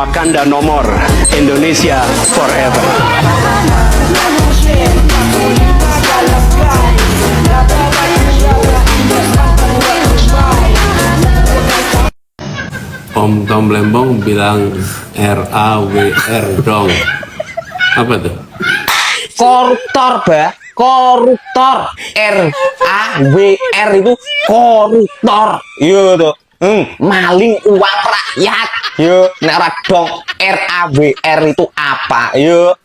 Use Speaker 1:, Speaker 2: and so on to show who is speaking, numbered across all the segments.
Speaker 1: Wakanda no more, Indonesia forever.
Speaker 2: Om Tom Lembong bilang RAWR dong. Apa tuh?
Speaker 3: Koruptor, bah. Koruptor. RAWR itu koruptor. Iya tuh. Maling uang rakyat. Yo, nek ora dong RAWR itu apa? Yo.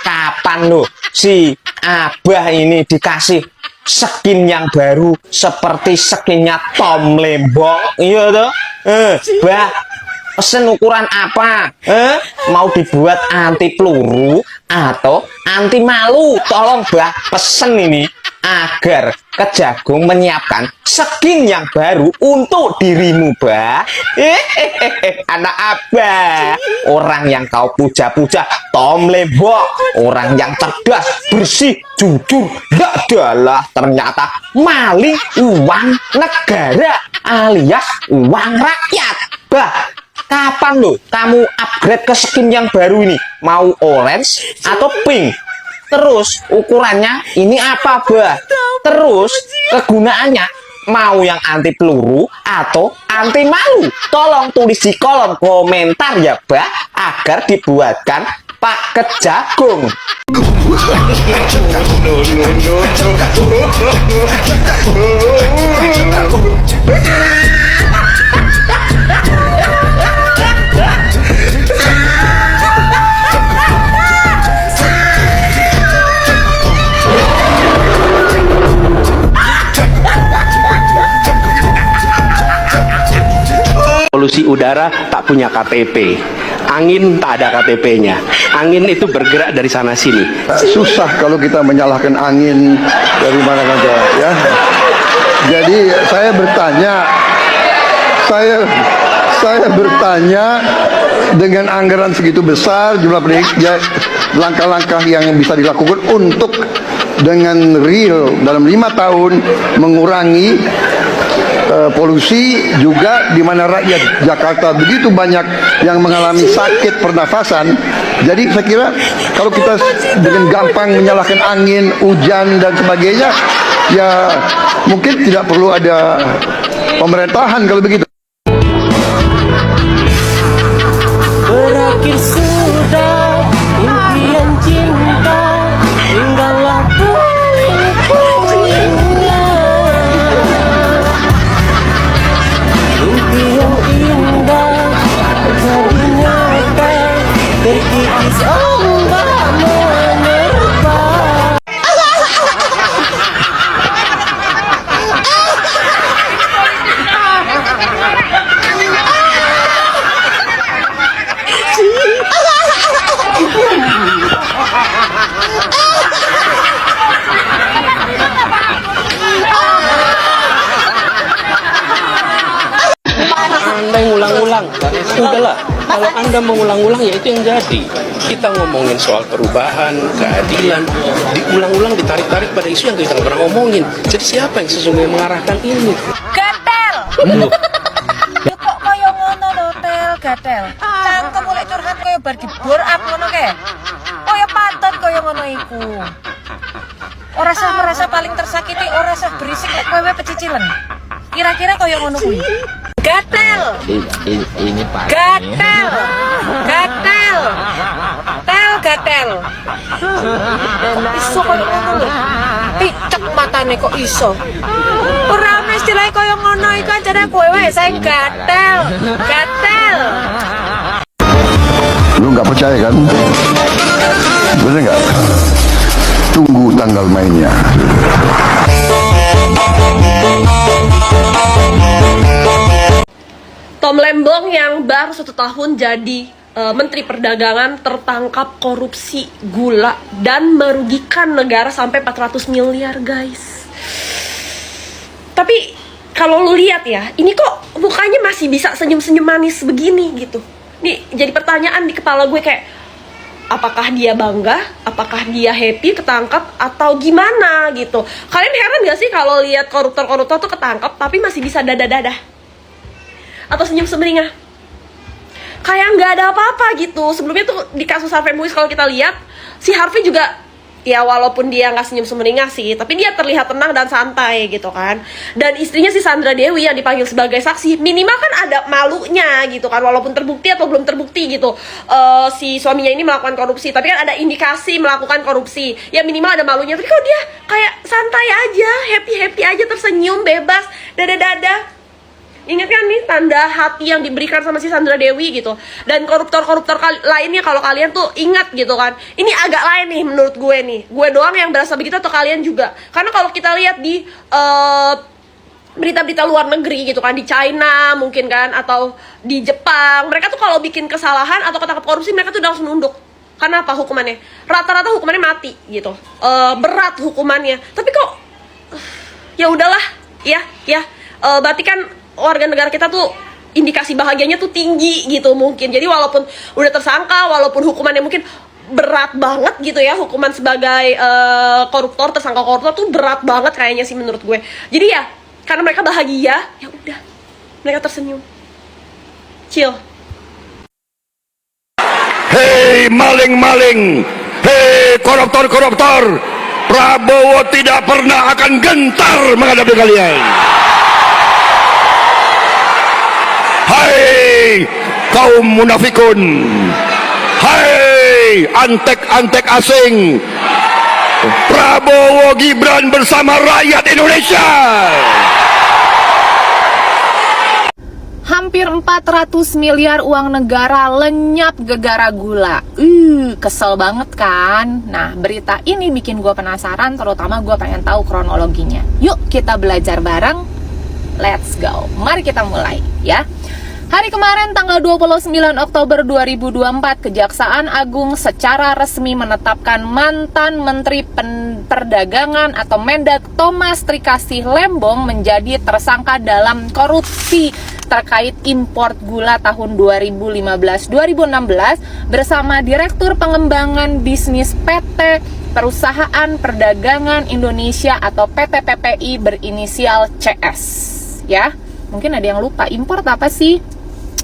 Speaker 3: Kapan lo si Abah ini dikasih skin yang baru seperti skinnya Tom Lembong? Iya tuh. Bah, pesen ukuran apa? Mau dibuat anti peluru atau anti malu? Tolong bah, pesen ini agar Kejagung menyiapkan skin yang baru untuk dirimu, bah. Anak Abah, orang yang kau puja-puja Tom Lembong, orang yang cerdas, bersih, jujur, gak adalah ternyata maling uang negara alias uang rakyat. Bah, kapan lo kamu upgrade ke skin yang baru ini? Mau orange atau pink? Terus ukurannya ini apa, bah? Terus kegunaannya mau yang anti peluru atau anti malu? Tolong tulis di kolom komentar ya, bah, agar dibuatkan Pak Kejagung.
Speaker 1: Polusi udara tak punya KTP, angin tak ada KTP-nya. Angin itu bergerak dari sana sini.
Speaker 4: Susah kalau kita menyalahkan angin dari mana saja, ya. Jadi saya bertanya dengan anggaran segitu besar, jumlah ya, langkah-langkah yang bisa dilakukan untuk dengan real dalam 5 tahun mengurangi polusi, juga di mana rakyat Jakarta begitu banyak yang mengalami sakit pernafasan. Jadi saya kira kalau kita dengan gampang menyalahkan angin, hujan dan sebagainya, ya mungkin tidak perlu ada pemerintahan kalau begitu.
Speaker 5: Berakhir sudah impian cinta, tinggallah puing-puingnya. Mimpi yang indah jadi nyata, terkikis ombak menerpa.
Speaker 1: Anda yang ulang-ulang, udahlah. Kalau Anda mengulang-ulang, ya itu yang jadi. Kita ngomongin soal perubahan, keadilan, diulang-ulang, ditarik-tarik pada isu yang kita nggak pernah ngomongin. Jadi siapa yang sesungguhnya mengarahkan ini?
Speaker 6: Gatel. Ya kok kaya ngono lho, Tel, gatel. Cangkem mulai curhat kaya bar dibor up ngono ke. Kaya patut kaya ngono iku. Ora sah merasa paling tersakiti, ora sah berisik lek kowe pecicilen. Kira-kira kaya ngono kuwi. Gatel.
Speaker 3: Ini Pak.
Speaker 6: Gatel. Gatel. Tel gatel. Iso kaya ngono lho. Picek matane kok iso. Ora ana istilah kaya ngono iku ancane kowe wae sing gatel. Gatel.
Speaker 4: Lu nggak percaya kan? Bener nggak? Tunggu tanggal mainnya.
Speaker 7: Tom Lembong yang baru 1 tahun jadi Menteri Perdagangan tertangkap korupsi gula dan merugikan negara sampai 400 miliar, guys. Tapi kalau lu lihat ya, ini kok mukanya masih bisa senyum-senyum manis begini gitu. Nih jadi pertanyaan di kepala gue kayak, apakah dia bangga, apakah dia happy ketangkap atau gimana gitu. Kalian heran gak sih kalau lihat koruptor-koruptor tuh ketangkap tapi masih bisa dada-dada atau senyum semeringah? kayak nggak ada apa-apa gitu. Sebelumnya tuh di kasus Harvey Muiz kalau kita lihat, si Harvey juga ya walaupun dia nggak senyum semeringah sih, tapi dia terlihat tenang dan santai gitu kan. Dan istrinya si Sandra Dewi yang dipanggil sebagai saksi, minimal kan ada malunya gitu kan, walaupun terbukti atau belum terbukti gitu si suaminya ini melakukan korupsi, tapi kan ada indikasi melakukan korupsi, ya minimal ada malunya. Tapi kok dia kayak santai aja, happy aja, tersenyum bebas, dada. Ingat kan nih tanda hati yang diberikan sama si Sandra Dewi gitu. Dan koruptor-koruptor lainnya kalau kalian tuh ingat gitu kan. Ini agak lain nih menurut gue nih. Gue doang yang berasa begitu atau kalian juga? Karena kalau kita lihat di berita-berita luar negeri gitu kan, di China mungkin kan, atau di Jepang, mereka tuh kalau bikin kesalahan atau ketangkap korupsi, mereka tuh udah langsung nunduk. Karena apa hukumannya? Rata-rata hukumannya mati gitu. Berat hukumannya. Tapi kok ya udahlah, ya. Berarti kan warga negara kita tuh indikasi bahagianya tuh tinggi gitu mungkin. Jadi walaupun udah tersangka, walaupun hukumannya mungkin berat banget gitu ya, hukuman sebagai koruptor, tersangka koruptor tuh berat banget kayaknya sih menurut gue. Jadi ya karena mereka bahagia, ya udah mereka tersenyum, chill.
Speaker 4: Hei maling-maling, hei koruptor-koruptor, Prabowo tidak pernah akan gentar menghadapi kalian. Hai kaum munafikun, hai antek-antek asing, Prabowo Gibran bersama rakyat Indonesia.
Speaker 8: Hampir 400 miliar uang negara lenyap gegara gula. Kesel banget kan? Nah, berita ini bikin gue penasaran, terutama gue pengen tahu kronologinya. Yuk kita belajar bareng. Let's go. Mari kita mulai ya. Hari kemarin tanggal 29 Oktober 2024, Kejaksaan Agung secara resmi menetapkan mantan Menteri Perdagangan atau Mendag Thomas Trikasih Lembong menjadi tersangka dalam korupsi terkait impor gula tahun 2015-2016 bersama Direktur Pengembangan Bisnis PT Perusahaan Perdagangan Indonesia atau PT PPI berinisial CS. Ya, mungkin ada yang lupa, import apa sih?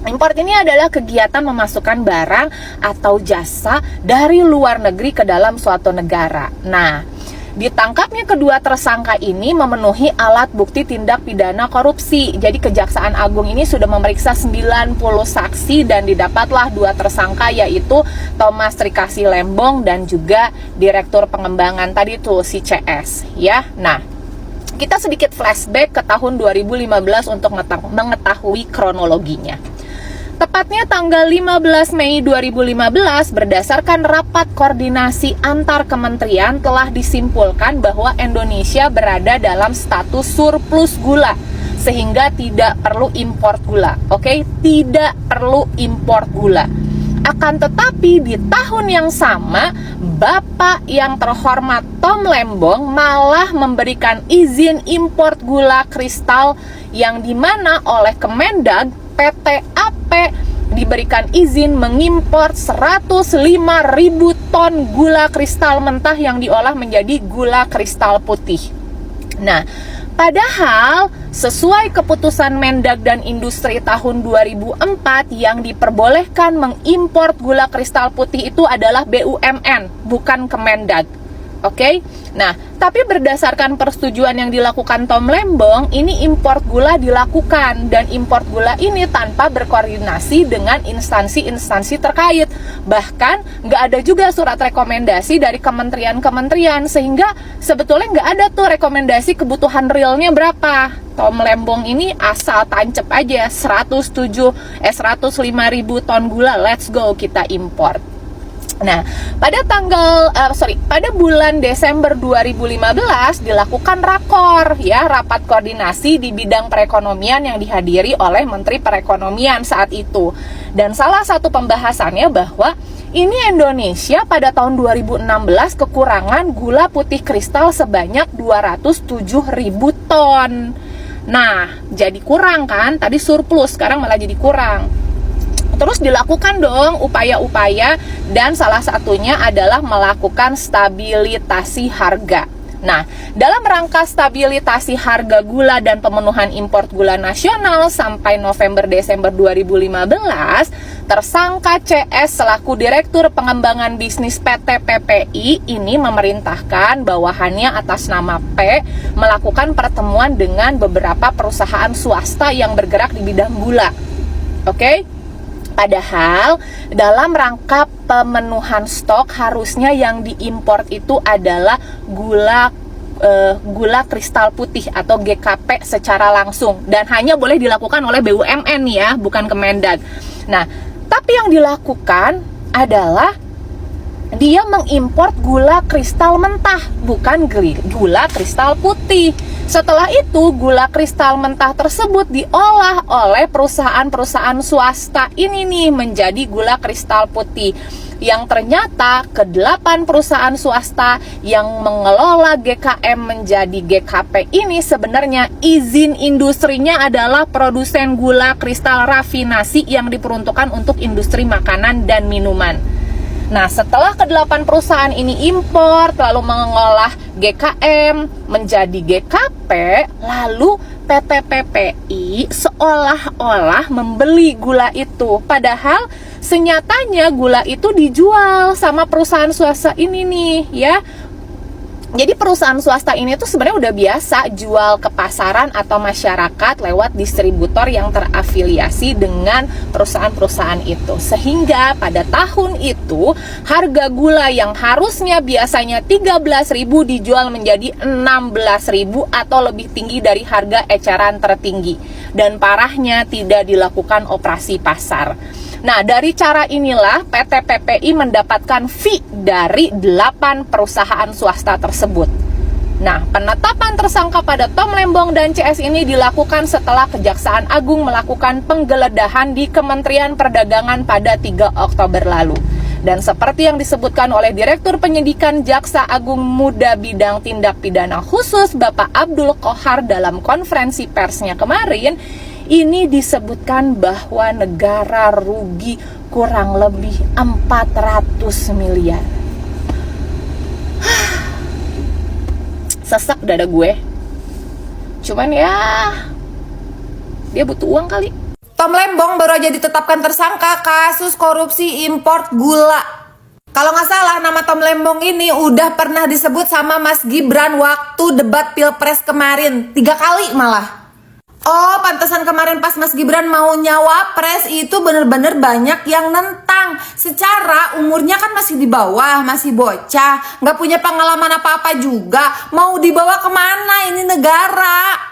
Speaker 8: Import ini adalah kegiatan memasukkan barang atau jasa dari luar negeri ke dalam suatu negara. Nah, ditangkapnya kedua tersangka ini memenuhi alat bukti tindak pidana korupsi. Jadi Kejaksaan Agung ini sudah memeriksa 90 saksi dan didapatlah dua tersangka, yaitu Thomas Trikasih Lembong dan juga Direktur Pengembangan tadi tuh si CS ya. Nah, kita sedikit flashback ke tahun 2015 untuk mengetahui kronologinya. Tepatnya tanggal 15 Mei 2015, berdasarkan rapat koordinasi antar kementerian telah disimpulkan bahwa Indonesia berada dalam status surplus gula, sehingga tidak perlu impor gula. Oke, tidak perlu impor gula. Akan tetapi di tahun yang sama, Bapak yang terhormat Tom Lembong malah memberikan izin impor gula kristal yang dimana oleh Kemendag PT AP diberikan izin mengimpor 105.000 ton gula kristal mentah yang diolah menjadi gula kristal putih. Nah, padahal sesuai keputusan Mendag dan Industri tahun 2004 yang diperbolehkan mengimpor gula kristal putih itu adalah BUMN, bukan Kemendag. Oke, nah tapi berdasarkan persetujuan yang dilakukan Tom Lembong, ini impor gula dilakukan, dan impor gula ini tanpa berkoordinasi dengan instansi-instansi terkait. Bahkan nggak ada juga surat rekomendasi dari kementerian-kementerian, sehingga sebetulnya nggak ada tuh rekomendasi kebutuhan realnya berapa. Tom Lembong ini asal tancep aja 105.000 ton gula, let's go kita impor. Nah, pada bulan Desember 2015 dilakukan rakor ya, rapat koordinasi di bidang perekonomian yang dihadiri oleh Menteri Perekonomian saat itu. Dan salah satu pembahasannya bahwa ini Indonesia pada tahun 2016 kekurangan gula putih kristal sebanyak 207.000 ton. Nah, jadi kurang kan? Tadi surplus, sekarang malah jadi kurang. Terus dilakukan dong upaya-upaya, dan salah satunya adalah melakukan stabilisasi harga. Nah, dalam rangka stabilisasi harga gula dan pemenuhan impor gula nasional sampai November-Desember 2015, Tersangka CS selaku Direktur Pengembangan Bisnis PT PPI ini memerintahkan bawahannya atas nama P melakukan pertemuan dengan beberapa perusahaan swasta yang bergerak di bidang gula. Oke? Padahal dalam rangka pemenuhan stok harusnya yang diimpor itu adalah gula kristal putih atau GKP secara langsung dan hanya boleh dilakukan oleh BUMN ya, bukan Kemendag. Nah, tapi yang dilakukan adalah dia mengimpor gula kristal mentah, bukan gula kristal putih. Setelah itu, gula kristal mentah tersebut diolah oleh perusahaan-perusahaan swasta ini nih menjadi gula kristal putih. Yang ternyata ke-8 perusahaan swasta yang mengelola GKM menjadi GKP ini sebenarnya izin industrinya adalah produsen gula kristal rafinasi yang diperuntukkan untuk industri makanan dan minuman. Nah, setelah ke-8 perusahaan ini impor, lalu mengolah GKM menjadi GKP, lalu PT PPI seolah-olah membeli gula itu. Padahal senyatanya gula itu dijual sama perusahaan swasta ini nih, ya. Jadi perusahaan swasta ini tuh sebenarnya udah biasa jual ke pasaran atau masyarakat lewat distributor yang terafiliasi dengan perusahaan-perusahaan itu. Sehingga pada tahun itu harga gula yang harusnya biasanya 13.000 dijual menjadi 16.000 atau lebih tinggi dari harga eceran tertinggi. Dan parahnya tidak dilakukan operasi pasar. Nah, dari cara inilah PT PPI mendapatkan fee dari 8 perusahaan swasta tersebut. Nah, penetapan tersangka pada Tom Lembong dan CS ini dilakukan setelah Kejaksaan Agung melakukan penggeledahan di Kementerian Perdagangan pada 3 Oktober lalu. Dan seperti yang disebutkan oleh Direktur Penyidikan Jaksa Agung Muda Bidang Tindak Pidana Khusus Bapak Abdul Qohar dalam konferensi persnya kemarin, ini disebutkan bahwa negara rugi kurang lebih 400 miliar. Sesek dada gue. Cuman ya, dia butuh uang kali.
Speaker 6: Tom Lembong baru aja ditetapkan tersangka kasus korupsi impor gula. Kalau nggak salah, nama Tom Lembong ini udah pernah disebut sama Mas Gibran waktu debat Pilpres kemarin. 3 kali malah. Oh, pantesan kemarin pas Mas Gibran mau nyawapres itu bener-bener banyak yang nentang. Secara umurnya kan masih di bawah, masih bocah, nggak punya pengalaman apa-apa juga. Mau dibawa kemana ini negara?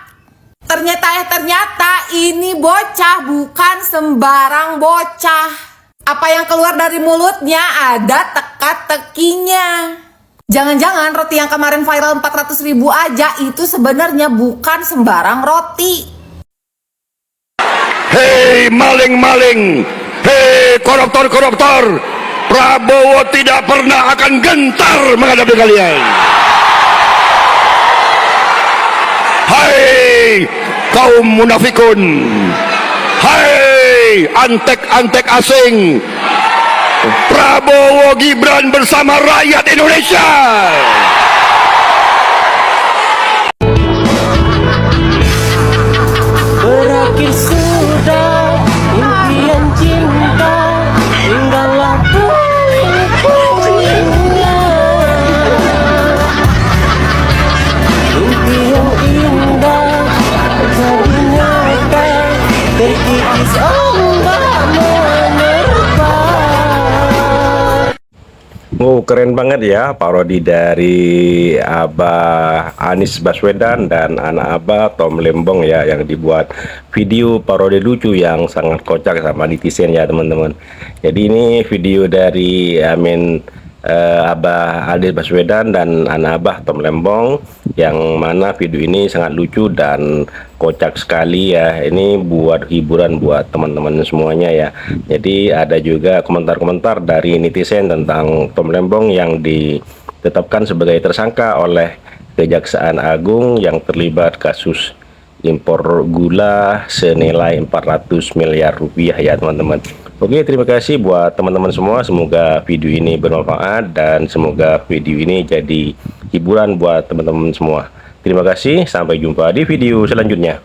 Speaker 6: Ternyata ini bocah bukan sembarang bocah. Apa yang keluar dari mulutnya ada teka-tekinya. Jangan-jangan roti yang kemarin viral 400.000 aja itu sebenarnya bukan sembarang roti.
Speaker 4: Hei maling-maling, hei koruptor-koruptor, Prabowo tidak pernah akan gentar menghadapi kalian. Hai kaum munafikun, hai antek-antek asing, Prabowo Gibran bersama rakyat Indonesia.
Speaker 5: Berakhir sudah impian cinta, tinggallah puing-puingnya. Mimpi yang indah jadi nyata, terkikis ombak menerpa.
Speaker 9: Oh, keren banget ya parodi dari Abah Anies Baswedan dan anak Abah Tom Lembong ya, yang dibuat video parodi lucu yang sangat kocak sama netizen ya teman-teman. Jadi ini video dari Abah Anies Baswedan dan anak Abah Tom Lembong, yang mana video ini sangat lucu dan kocak sekali ya. Ini buat hiburan buat teman-teman semuanya ya. Jadi ada juga komentar-komentar dari netizen tentang Tom Lembong yang ditetapkan sebagai tersangka oleh Kejaksaan Agung yang terlibat kasus impor gula senilai 400 miliar rupiah ya teman-teman. Oke, terima kasih buat teman-teman semua. Semoga video ini bermanfaat dan semoga video ini jadi hiburan buat teman-teman semua. Terima kasih, sampai jumpa di video selanjutnya.